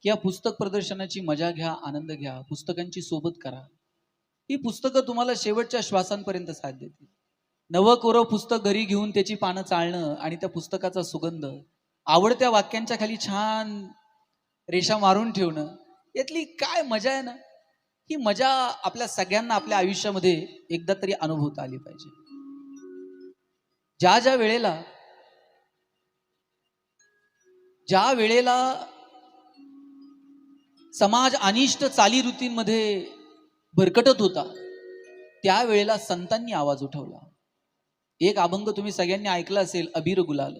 की या पुस्तक प्रदर्शनाची मजा घ्या, आनंद घ्या, पुस्तकांची सोबत करा. ही पुस्तकं तुम्हाला शेवटच्या श्वासांपर्यंत साथ देतील. नवं कोरं पुस्तक घरी घेऊन त्याची पानं चाळणं आणि त्या पुस्तकाचा सुगंध, आवडत्या वाक्यांच्या खाली छान रेषा मारून ठेवणं, यातली काय मजा आहे ना, ही मजा आपल्या सगळ्यांना आपल्या आयुष्यामध्ये एकदा तरी अनुभवता आली पाहिजे. ज्या ज्या वेळेला ज्या वेळेला समाज अनिष्ट चालीरीतींमध्ये भरकटत होता, त्यावेळेला संतांनी आवाज उठवला. एक अभंग तुम्ही सगळ्यांनी ऐकला असेल, अबीर गुलाल.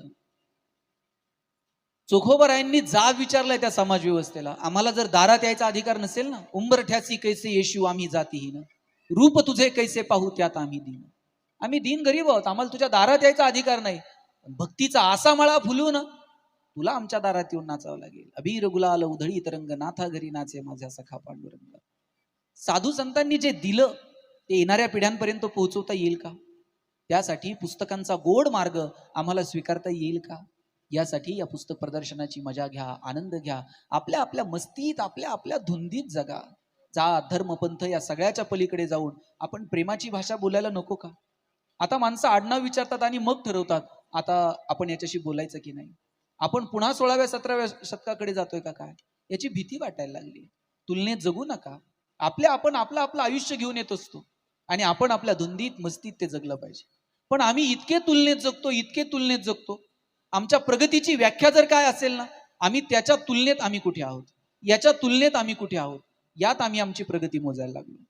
चोखोबरायांनी जाब विचारलाय त्या समाज व्यवस्थेला, आम्हाला जर दारात यायचा अधिकार नसेल ना, उंबरठ्यासी कैसे येशू आम्ही जातीहीन, रूप तुझे कैसे पाहू त्यात आम्ही दीन. आम्ही दीन गरीब आहोत, आम्हाला तुझ्या दारात यायचा अधिकार नाही. भक्तीचा आसा मळा फुलून तुला आमच्या दारात येऊन नाचावं लागेल. अबीर गुलाल उधळी तरंग, नाथा घरी नाचे माझ्या सखा पांडुरंग. साधू संतांनी जे दिलं ते येणाऱ्या पिढ्यांपर्यंत पोहोचवता येईल का? त्यासाठी पुस्तकांचा गोड मार्ग आम्हाला स्वीकारता येईल का? यासाठी या पुस्तक प्रदर्शनाची मजा घ्या, आनंद घ्या, आपल्या आपल्या मस्तीत, आपल्या आपल्या धुंदीत जगा. जात धर्म पंथ या सगळ्याच्या पलीकडे जाऊन आपण प्रेमाची भाषा बोलायला नको का? आता माणसं आडनाव विचारतात आणि मग ठरवतात आता आपण याच्याशी बोलायचं की नाही. आपण पुन्हा 16व्या 17व्या शतकाकडे जातोय का काय, याची भीती वाटायला लागली. तुलनेत जगू नका. आपण आपलं आपलं आयुष्य घेऊन येत असतो आणि आपण आपल्या धुंदीत मस्तीत ते जगलं पाहिजे. पण आम्ही इतके तुलनेत जगतो, आमच्या प्रगतीची व्याख्या जर काय असेल ना, आम्ही त्याच्या तुलनेत आम्ही कुठे आहोत, याच्या तुलनेत आम्ही कुठे आहोत, यात आम्ही आमची प्रगती मोजायला लागलो.